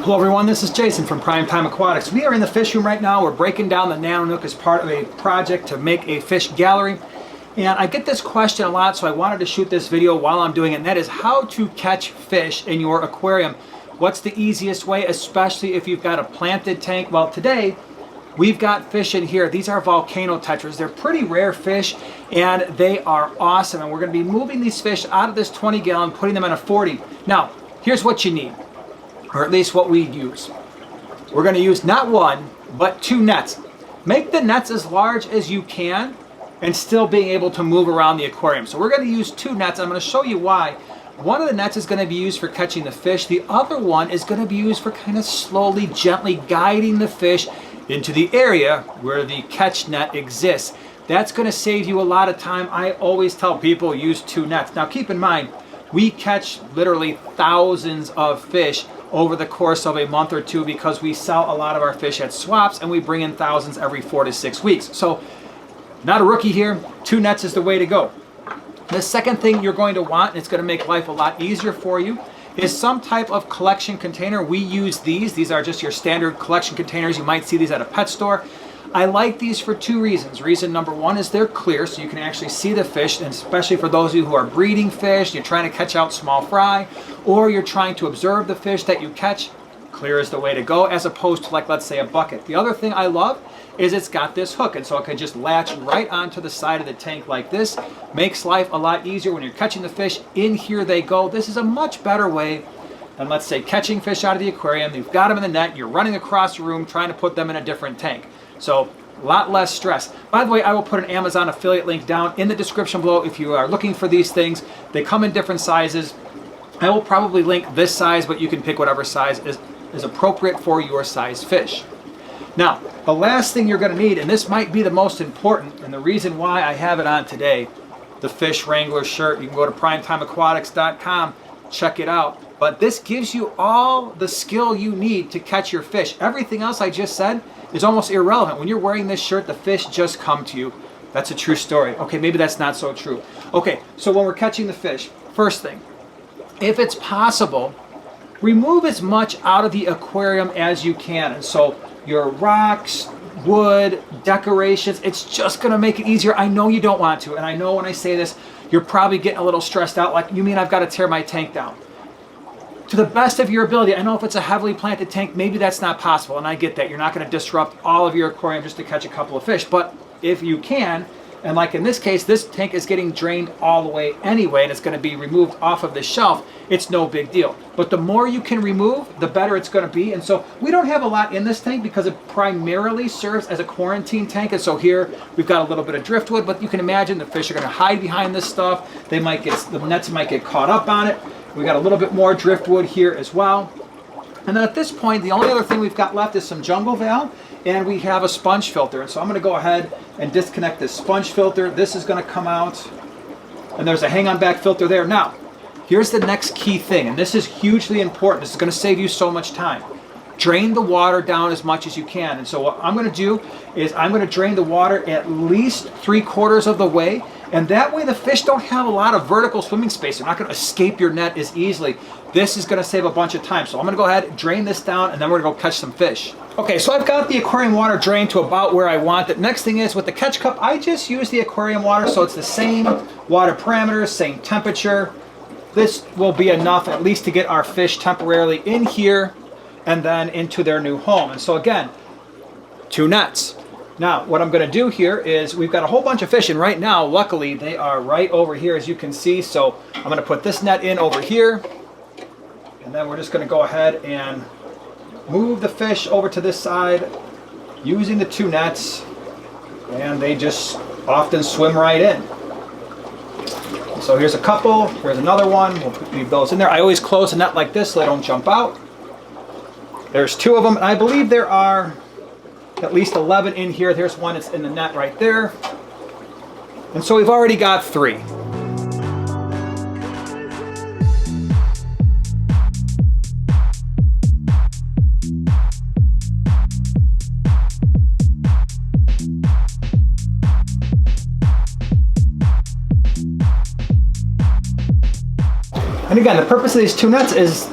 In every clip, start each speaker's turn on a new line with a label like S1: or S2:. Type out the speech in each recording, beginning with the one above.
S1: Hello everyone, this is Jason from Primetime Aquatics. We are in the fish room right now. We're breaking down the Nano Nook as part of a project to make a fish gallery. And I get this question a lot, so I wanted to shoot this video while I'm doing it, and that is how to catch fish in your aquarium. What's the easiest way, especially if you've got a planted tank? Well, today we've got fish in here. These are volcano tetras. They're pretty rare fish and they are awesome. And we're going to be moving these fish out of this 20 gallon, putting them in a 40. Now, here's what you need, or at least what we use. We're going to use not one, but 2 nets. Make the nets as large as you can and still being able to move around the aquarium. So we're going to use 2 nets. I'm going to show you why. One of the nets is going to be used for catching the fish. The other one is going to be used for kind of slowly, gently guiding the fish into the area where the catch net exists. That's going to save you a lot of time. I always tell people use 2 nets. Now keep in mind, we catch literally thousands of fish over the course of a month or two because we sell a lot of our fish at swaps and we bring in thousands every 4 to 6 weeks. So not a rookie here, 2 nets is the way to go. The second thing you're going to want, and it's going to make life a lot easier for you, is some type of collection container. We use these. These are just your standard collection containers. You might see these at a pet store. I like these for 2 reasons. Reason number 1 is they're clear, so you can actually see the fish, and especially for those of you who are breeding fish, you're trying to catch out small fry, or you're trying to observe the fish that you catch, clear is the way to go, as opposed to, like, let's say a bucket. The other thing I love is it's got this hook, and so it can just latch right onto the side of the tank like this. Makes life a lot easier when you're catching the fish. In here they go. This is a much better way than, let's say, catching fish out of the aquarium. You've got them in the net, you're running across the room trying to put them in a different tank. So a lot less stress. By the way, I will put an Amazon affiliate link down in the description below if you are looking for these things. They come in different sizes. I will probably link this size, but you can pick whatever size is appropriate for your size fish. Now, the last thing you're going to need, and this might be the most important, and the reason why I have it on today, the Fish Wrangler shirt. You can go to primetimeaquatics.com, check it out. But this gives you all the skill you need to catch your fish. Everything else I just said is almost irrelevant. When you're wearing this shirt, the fish just come to you. That's a true story. Okay, maybe that's not so true. Okay, so when we're catching the fish, first thing, if it's possible, remove as much out of the aquarium as you can. And so your rocks, wood, decorations, it's just going to make it easier. I know you don't want to, and I know when I say this, you're probably getting a little stressed out, like, you mean I've got to tear my tank down? To the best of your ability. I know if it's a heavily planted tank, maybe that's not possible, and I get that. You're not going to disrupt all of your aquarium just to catch a couple of fish, but if you can, and like in this case, this tank is getting drained all the way anyway, and it's going to be removed off of the shelf, it's no big deal. But the more you can remove, the better it's going to be. And so we don't have a lot in this tank because it primarily serves as a quarantine tank. And so here we've got a little bit of driftwood, but you can imagine the fish are going to hide behind this stuff. They might get, the nets might get caught up on it. We got a little bit more driftwood here as well. And then at this point, the only other thing we've got left is some jungle val, and we have a sponge filter. And so I'm going to go ahead and disconnect this sponge filter. This is going to come out, and there's a hang-on back filter there. Now, here's the next key thing, and this is hugely important. This is going to save you so much time. Drain the water down as much as you can. And so what I'm going to do is I'm going to drain the water at least 3/4 of the way, and that way the fish don't have a lot of vertical swimming space. They're not going to escape your net as easily. This is going to save a bunch of time. So I'm going to go ahead and drain this down, and then we're going to go catch some fish. Okay, so I've got the aquarium water drained to about where I want it. Next thing is, with the catch cup, I just use the aquarium water, so it's the same water parameters, same temperature. This will be enough at least to get our fish temporarily in here and then into their new home. And so again, 2 nets. Now, what I'm going to do here is we've got a whole bunch of fish, and right now, luckily, they are right over here, as you can see. So I'm going to put this net in over here, and then we're just going to go ahead and move the fish over to this side using the 2 nets, and they just often swim right in. So here's a couple, here's another one. We'll leave those in there. I always close the net like this so they don't jump out. There's 2 of them, and I believe there are at least 11 in here. There's one that's in the net right there. And so we've already got 3. And again, the purpose of these 2 nets is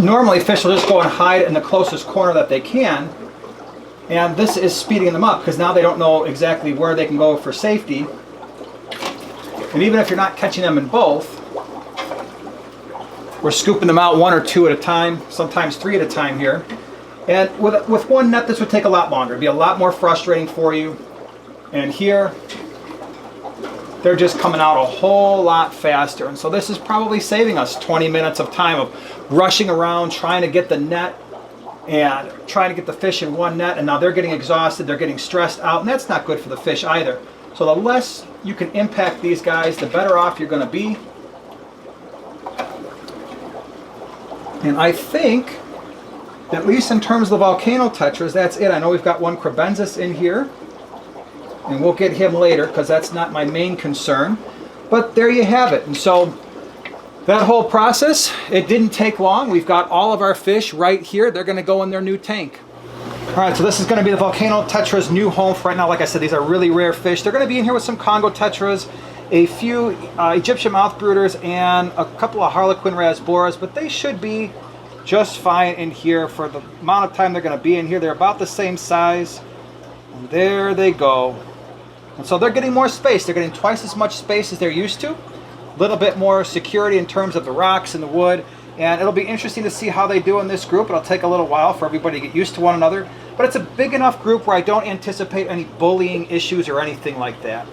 S1: normally fish will just go and hide in the closest corner that they can, and this is speeding them up because now they don't know exactly where they can go for safety. And even if you're not catching them in both, we're scooping them out 1 or 2 at a time, sometimes 3 at a time here. And with one net, this would take a lot longer. It'd be a lot more frustrating for you. And here, they're just coming out a whole lot faster. And so this is probably saving us 20 minutes of time of rushing around, trying to get the net and trying to get the fish in one net. And now they're getting exhausted, they're getting stressed out, and that's not good for the fish either. So the less you can impact these guys, the better off you're going to be. And I think, at least in terms of the volcano tetras, that's it. I know we've got one crebensis in here, and we'll get him later because that's not my main concern. But there you have it. And so that whole process, it didn't take long. We've got all of our fish right here. They're going to go in their new tank. All right, so this is going to be the volcano tetra's new home for right now. Like I said, these are really rare fish. They're going to be in here with some Congo tetras, a few Egyptian mouth brooders, and a couple of Harlequin rasboras, but they should be just fine in here for the amount of time they're going to be in here. They're about the same size. And there they go. And so they're getting more space. They're getting twice as much space as they're used to. A little bit more security in terms of the rocks and the wood. And it'll be interesting to see how they do in this group. It'll take a little while for everybody to get used to one another. But it's a big enough group where I don't anticipate any bullying issues or anything like that.